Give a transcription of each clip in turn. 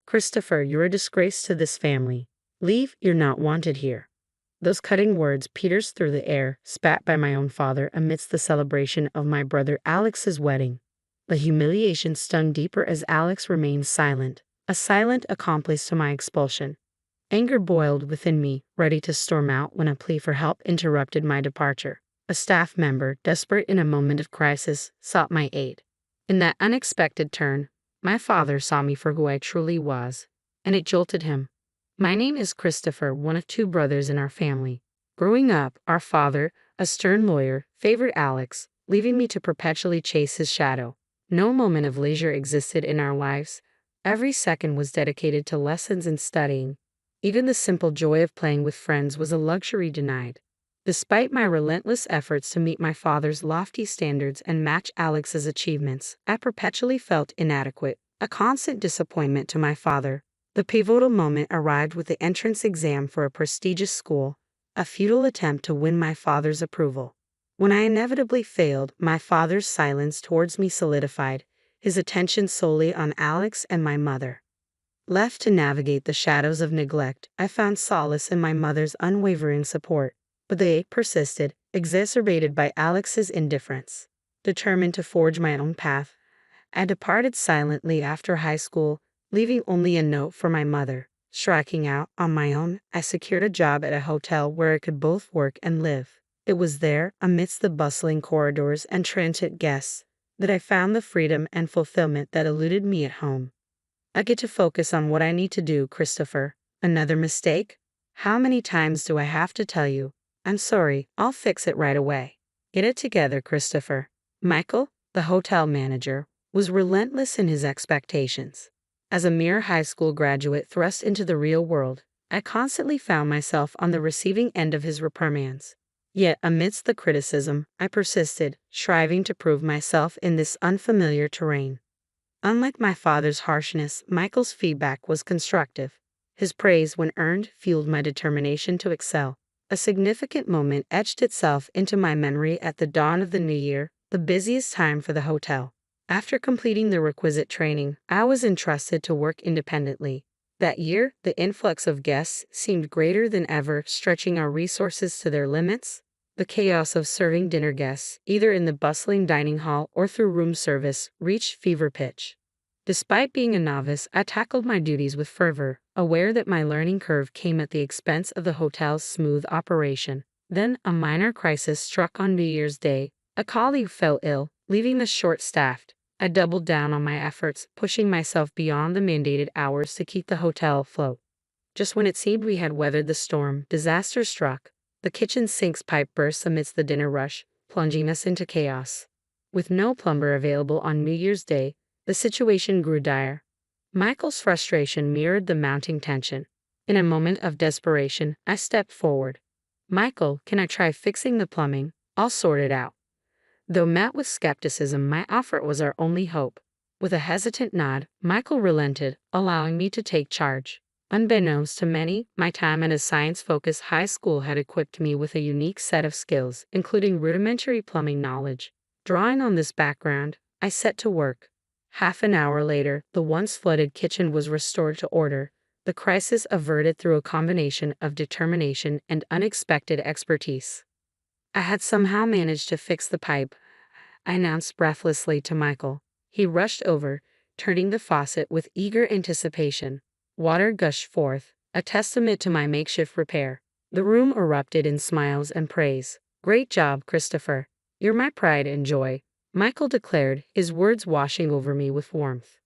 "Christopher, you're a disgrace to this family. Leave, you're not wanted here." Those cutting words pierced through the air, spat by my own father amidst the celebration of my brother Alex's wedding. The humiliation stung deeper as Alex remained silent, a silent accomplice to my expulsion. Anger boiled within me, ready to storm out when a plea for help interrupted my departure. A staff member, desperate in a moment of crisis, sought my aid. In that unexpected turn, my father saw me for who I truly was, and it jolted him. "My name is Christopher, one of two brothers in our family. Growing up, our father, a stern lawyer, favored Alex, leaving me to perpetually chase his shadow. No moment of leisure existed in our lives. Every second was dedicated to lessons and studying. Even the simple joy of playing with friends was a luxury denied. Despite my relentless efforts to meet my father's lofty standards and match Alex's achievements, I perpetually felt inadequate, a constant disappointment to my father. The pivotal moment arrived with the entrance exam for a prestigious school, a futile attempt to win my father's approval. When I inevitably failed, my father's silence towards me solidified, his attention solely on Alex and my mother. Left to navigate the shadows of neglect, I found solace in my mother's unwavering support, but the ache persisted, exacerbated by Alex's indifference. Determined to forge my own path, I departed silently after high school, leaving only a note for my mother. Striking out on my own, I secured a job at a hotel where I could both work and live. It was there, amidst the bustling corridors and transient guests, that I found the freedom and fulfillment that eluded me at home. I get to focus on what I need to do, Christopher. Another mistake? How many times do I have to tell you? I'm sorry, I'll fix it right away. Get it together, Christopher. Michael, the hotel manager, was relentless in his expectations. As a mere high school graduate thrust into the real world, I constantly found myself on the receiving end of his reprimands. Yet, amidst the criticism, I persisted, striving to prove myself in this unfamiliar terrain. Unlike my father's harshness, Michael's feedback was constructive. His praise, when earned, fueled my determination to excel. A significant moment etched itself into my memory at the dawn of the new year, the busiest time for the hotel. After completing the requisite training, I was entrusted to work independently. That year, the influx of guests seemed greater than ever, stretching our resources to their limits. The chaos of serving dinner guests, either in the bustling dining hall or through room service, reached fever pitch. Despite being a novice, I tackled my duties with fervor, aware that my learning curve came at the expense of the hotel's smooth operation. Then, a minor crisis struck on New Year's Day. A colleague fell ill, leaving us short-staffed. I doubled down on my efforts, pushing myself beyond the mandated hours to keep the hotel afloat. Just when it seemed we had weathered the storm, disaster struck. The kitchen sink's pipe burst amidst the dinner rush, plunging us into chaos. With no plumber available on New Year's Day, the situation grew dire. Michael's frustration mirrored the mounting tension. In a moment of desperation, I stepped forward. "Michael, can I try fixing the plumbing? I'll sort it out." Though met with skepticism, my offer was our only hope. With a hesitant nod, Michael relented, allowing me to take charge. Unbeknownst to many, my time at a science-focused high school had equipped me with a unique set of skills, including rudimentary plumbing knowledge. Drawing on this background, I set to work. Half an hour later, the once flooded kitchen was restored to order, the crisis averted through a combination of determination and unexpected expertise. I had somehow managed to fix the pipe, I announced breathlessly to Michael. He rushed over, turning the faucet with eager anticipation. Water gushed forth, a testament to my makeshift repair. The room erupted in smiles and praise. "Great job, Christopher. You're my pride and joy," Michael declared, his words washing over me with warmth.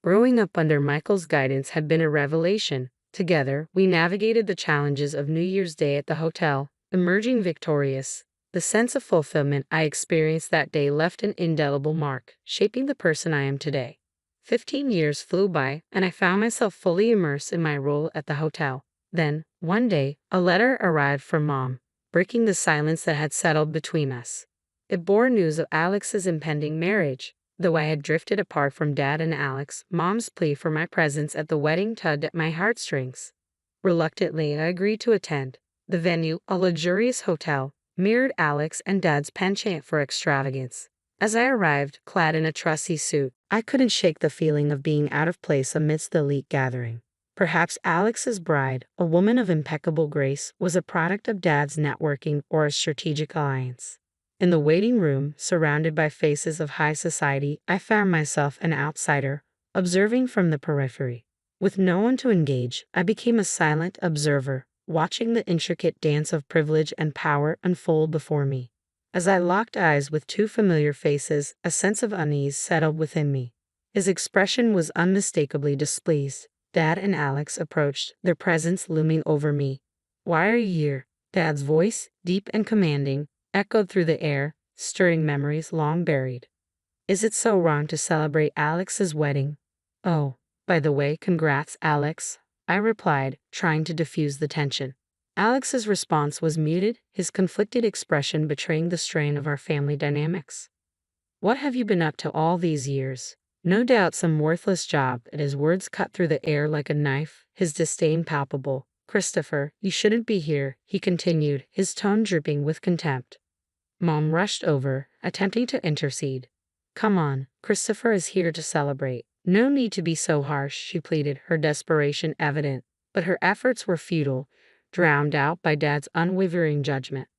Growing up under Michael's guidance had been a revelation. Together, we navigated the challenges of New Year's Day at the hotel, emerging victorious. The sense of fulfillment I experienced that day left an indelible mark, shaping the person I am today. 15 years flew by, and I found myself fully immersed in my role at the hotel. Then, one day, a letter arrived from Mom, breaking the silence that had settled between us. It bore news of Alex's impending marriage. Though I had drifted apart from Dad and Alex, Mom's plea for my presence at the wedding tugged at my heartstrings. Reluctantly, I agreed to attend. The venue, a luxurious hotel, mirrored Alex and Dad's penchant for extravagance. As I arrived, clad in a trusty suit, I couldn't shake the feeling of being out of place amidst the elite gathering. Perhaps Alex's bride, a woman of impeccable grace, was a product of Dad's networking or a strategic alliance. In the waiting room, surrounded by faces of high society, I found myself an outsider, observing from the periphery. With no one to engage, I became a silent observer, watching the intricate dance of privilege and power unfold before me. As I locked eyes with two familiar faces, a sense of unease settled within me. His expression was unmistakably displeased. Dad and Alex approached, their presence looming over me. "Why are you here?" Dad's voice, deep and commanding, echoed through the air, stirring memories long buried. "Is it so wrong to celebrate Alex's wedding?" "Oh, by the way, congrats, Alex," I replied, trying to diffuse the tension. Alex's response was muted, his conflicted expression betraying the strain of our family dynamics. "What have you been up to all these years?" "No doubt some worthless job," and his words cut through the air like a knife, his disdain palpable. "Christopher, you shouldn't be here," he continued, his tone dripping with contempt. Mom rushed over, attempting to intercede. "Come on, Christopher is here to celebrate. No need to be so harsh," she pleaded, her desperation evident. But her efforts were futile, drowned out by Dad's unwavering judgment.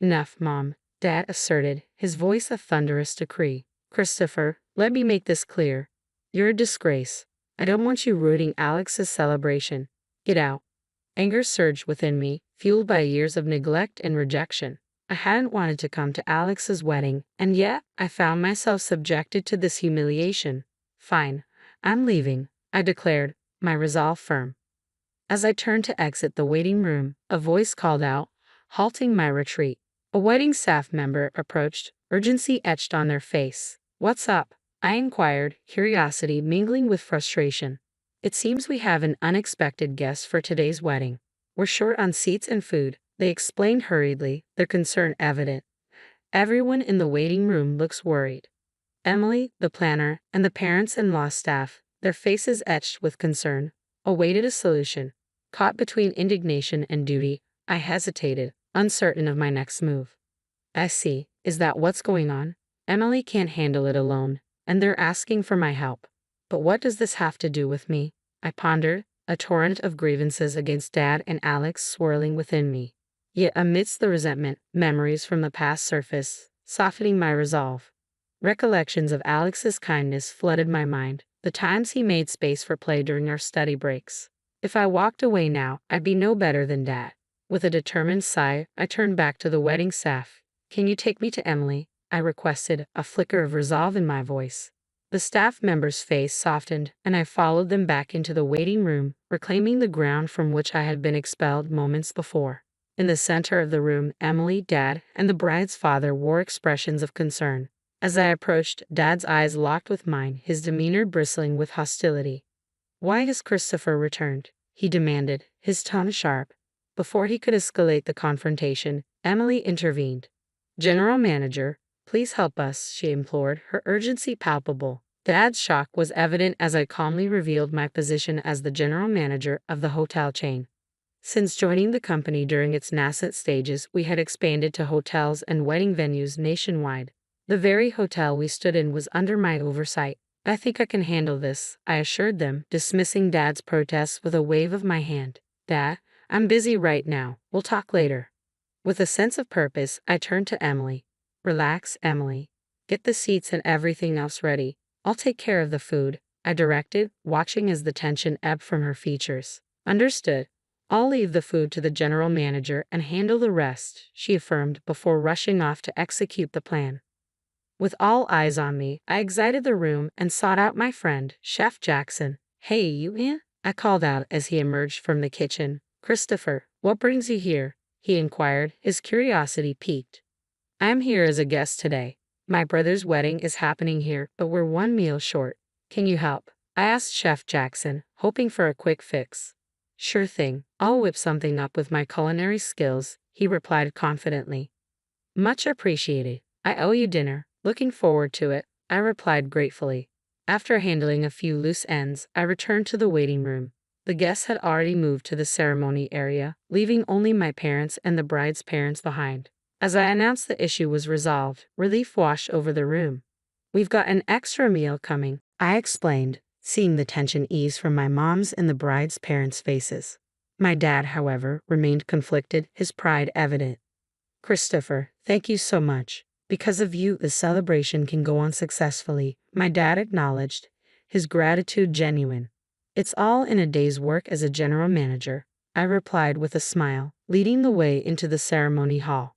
"Enough, Mom," Dad asserted, his voice a thunderous decree. "Christopher, let me make this clear. You're a disgrace. I don't want you ruining Alex's celebration. Get out." Anger surged within me, fueled by years of neglect and rejection. I hadn't wanted to come to Alex's wedding, and yet I found myself subjected to this humiliation. "Fine, I'm leaving," I declared, my resolve firm. As I turned to exit the waiting room, a voice called out, halting my retreat. A wedding staff member approached, urgency etched on their face. "What's up?" I inquired, curiosity mingling with frustration. "It seems we have an unexpected guest for today's wedding. We're short on seats and food," they explained hurriedly, their concern evident. Everyone in the waiting room looks worried. Emily, the planner, and the parents-in-law staff, their faces etched with concern, awaited a solution. Caught between indignation and duty, I hesitated, uncertain of my next move. "I see. Is that what's going on? Emily can't handle it alone, and they're asking for my help. But what does this have to do with me?" I pondered, a torrent of grievances against Dad and Alex swirling within me. Yet amidst the resentment, memories from the past surfaced, softening my resolve. Recollections of Alex's kindness flooded my mind, the times he made space for play during our study breaks. If I walked away now, I'd be no better than Dad. With a determined sigh, I turned back to the wedding staff. "Can you take me to Emily?" I requested, a flicker of resolve in my voice. The staff member's face softened, and I followed them back into the waiting room, reclaiming the ground from which I had been expelled moments before. In the center of the room, Emily, Dad, and the bride's father wore expressions of concern. As I approached, Dad's eyes locked with mine, his demeanor bristling with hostility. "Why has Christopher returned?" he demanded, his tone sharp. Before he could escalate the confrontation, Emily intervened. "General Manager, please help us," she implored, her urgency palpable. Dad's shock was evident as I calmly revealed my position as the general manager of the hotel chain. Since joining the company during its nascent stages, we had expanded to hotels and wedding venues nationwide. The very hotel we stood in was under my oversight. "I think I can handle this," I assured them, dismissing Dad's protests with a wave of my hand. "Dad, I'm busy right now. We'll talk later." With a sense of purpose, I turned to Emily. "Relax, Emily. Get the seats and everything else ready. I'll take care of the food," I directed, watching as the tension ebbed from her features. "Understood. I'll leave the food to the general manager and handle the rest," she affirmed before rushing off to execute the plan. With all eyes on me, I exited the room and sought out my friend, Chef Jackson. "Hey, you in?" I called out as he emerged from the kitchen. "Christopher, what brings you here?" he inquired, his curiosity piqued. "I am here as a guest today. My brother's wedding is happening here, but we're one meal short. Can you help?" I asked Chef Jackson, hoping for a quick fix. "Sure thing. I'll whip something up with my culinary skills," he replied confidently. "Much appreciated. I owe you dinner." "Looking forward to it," I replied gratefully. After handling a few loose ends, I returned to the waiting room. The guests had already moved to the ceremony area, leaving only my parents and the bride's parents behind. As I announced the issue was resolved, relief washed over the room. "We've got an extra meal coming," I explained, seeing the tension ease from my mom's and the bride's parents' faces. My dad, however, remained conflicted, his pride evident. Christopher, thank you so much. Because of you, the celebration can go on successfully, my dad acknowledged, his gratitude genuine. It's all in a day's work as a general manager, I replied with a smile, leading the way into the ceremony hall.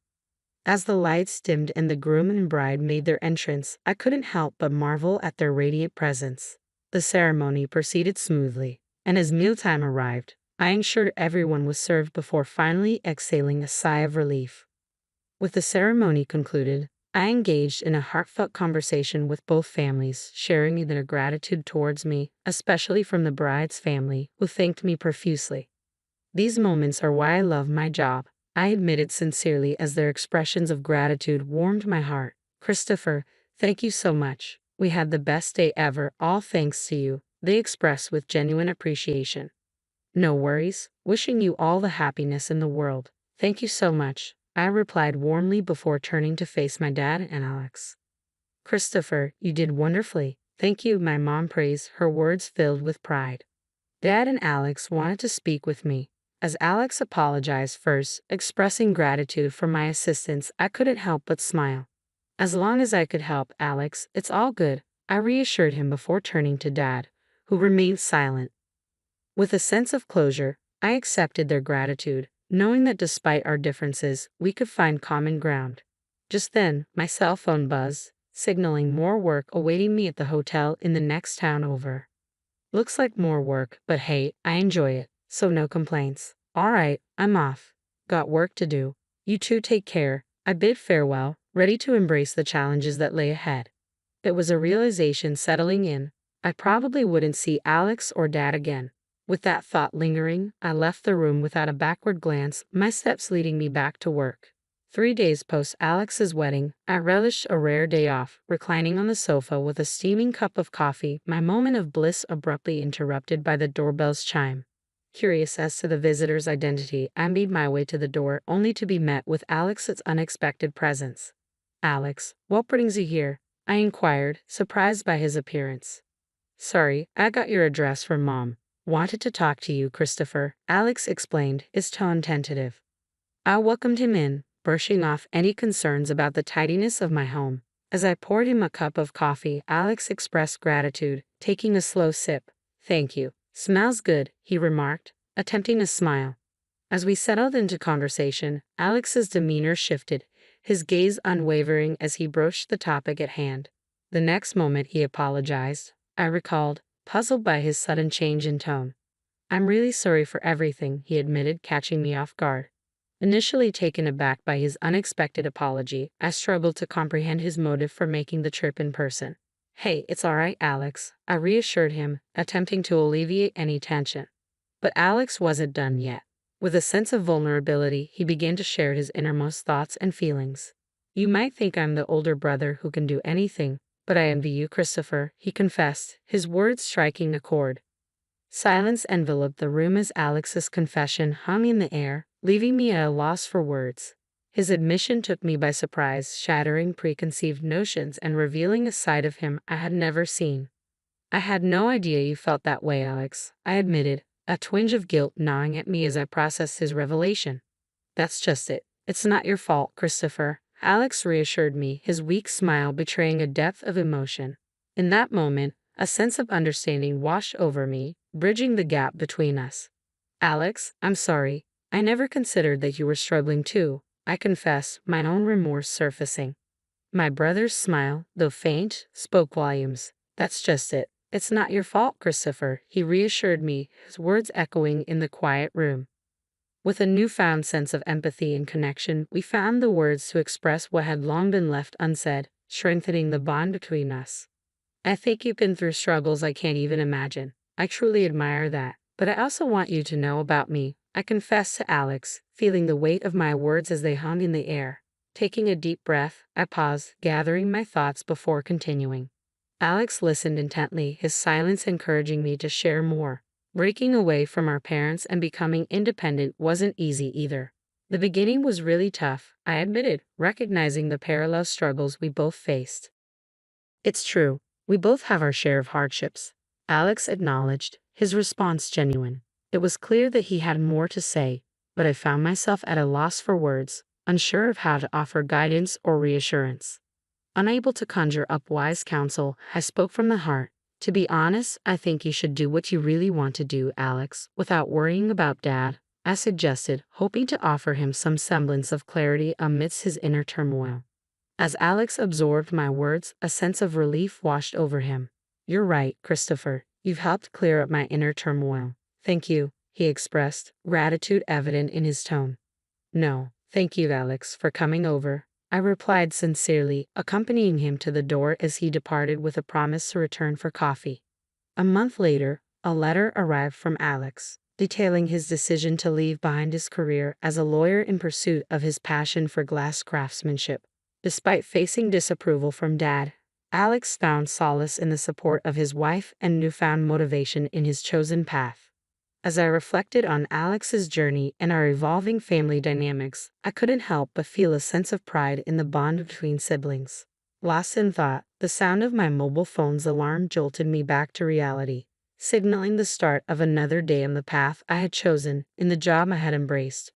As the lights dimmed and the groom and bride made their entrance, I couldn't help but marvel at their radiant presence. The ceremony proceeded smoothly, and as mealtime arrived, I ensured everyone was served before finally exhaling a sigh of relief. With the ceremony concluded, I engaged in a heartfelt conversation with both families, sharing their gratitude towards me, especially from the bride's family, who thanked me profusely. These moments are why I love my job, I admitted sincerely as their expressions of gratitude warmed my heart. Christopher, thank you so much. We had the best day ever, all thanks to you, they expressed with genuine appreciation. No worries, wishing you all the happiness in the world. Thank you so much, I replied warmly before turning to face my dad and Alex. Christopher, you did wonderfully. Thank you, my mom praised, her words filled with pride. Dad and Alex wanted to speak with me. As Alex apologized first, expressing gratitude for my assistance, I couldn't help but smile. As long as I could help, Alex, it's all good, I reassured him before turning to Dad, who remained silent. With a sense of closure, I accepted their gratitude, knowing that despite our differences, we could find common ground. Just then, my cell phone buzzed, signaling more work awaiting me at the hotel in the next town over. Looks like more work, but hey, I enjoy it, so no complaints. Alright, I'm off. Got work to do. You two take care. I bid farewell, ready to embrace the challenges that lay ahead. It was a realization settling in. I probably wouldn't see Alex or Dad again. With that thought lingering, I left the room without a backward glance, my steps leading me back to work. 3 days post Alex's wedding, I relished a rare day off, reclining on the sofa with a steaming cup of coffee, my moment of bliss abruptly interrupted by the doorbell's chime. Curious as to the visitor's identity, I made my way to the door, only to be met with Alex's unexpected presence. Alex, what brings you here? I inquired, surprised by his appearance. Sorry, I got your address from Mom. Wanted to talk to you, Christopher, Alex explained, his tone tentative. I welcomed him in, brushing off any concerns about the tidiness of my home. As I poured him a cup of coffee, Alex expressed gratitude, taking a slow sip. Thank you. Smells good, he remarked, attempting a smile. As we settled into conversation, Alex's demeanor shifted, his gaze unwavering as he broached the topic at hand. The next moment he apologized, I recalled, puzzled by his sudden change in tone. I'm really sorry for everything, he admitted, catching me off guard. Initially taken aback by his unexpected apology, I struggled to comprehend his motive for making the trip in person. Hey, it's alright, Alex, I reassured him, attempting to alleviate any tension. But Alex wasn't done yet. With a sense of vulnerability, he began to share his innermost thoughts and feelings. You might think I'm the older brother who can do anything, but I envy you, Christopher, he confessed, his words striking a chord. Silence enveloped the room as Alex's confession hung in the air, leaving me at a loss for words. His admission took me by surprise, shattering preconceived notions and revealing a side of him I had never seen. I had no idea you felt that way, Alex, I admitted, a twinge of guilt gnawing at me as I processed his revelation. That's just it. It's not your fault, Christopher, Alex reassured me, his weak smile betraying a depth of emotion. In that moment, a sense of understanding washed over me, bridging the gap between us. Alex, I'm sorry. I never considered that you were struggling too, I confess, my own remorse surfacing. My brother's smile, though faint, spoke volumes. That's just it. It's not your fault, Christopher, he reassured me, his words echoing in the quiet room. With a newfound sense of empathy and connection, we found the words to express what had long been left unsaid, strengthening the bond between us. I think you've been through struggles I can't even imagine. I truly admire that. But I also want you to know about me, I confessed to Alex, feeling the weight of my words as they hung in the air. Taking a deep breath, I paused, gathering my thoughts before continuing. Alex listened intently, his silence encouraging me to share more. Breaking away from our parents and becoming independent wasn't easy either. The beginning was really tough, I admitted, recognizing the parallel struggles we both faced. It's true. We both have our share of hardships, Alex acknowledged, his response genuine. It was clear that he had more to say, but I found myself at a loss for words, unsure of how to offer guidance or reassurance. Unable to conjure up wise counsel, I spoke from the heart. To be honest, I think you should do what you really want to do, Alex, without worrying about Dad, I suggested, hoping to offer him some semblance of clarity amidst his inner turmoil. As Alex absorbed my words, a sense of relief washed over him. You're right, Christopher. You've helped clear up my inner turmoil. Thank you, he expressed, gratitude evident in his tone. No, thank you, Alex, for coming over, I replied sincerely, accompanying him to the door as he departed with a promise to return for coffee. A month later, a letter arrived from Alex, detailing his decision to leave behind his career as a lawyer in pursuit of his passion for glass craftsmanship. Despite facing disapproval from Dad, Alex found solace in the support of his wife and newfound motivation in his chosen path. As I reflected on Alex's journey and our evolving family dynamics, I couldn't help but feel a sense of pride in the bond between siblings. Lost in thought, the sound of my mobile phone's alarm jolted me back to reality, signaling the start of another day on the path I had chosen, in the job I had embraced.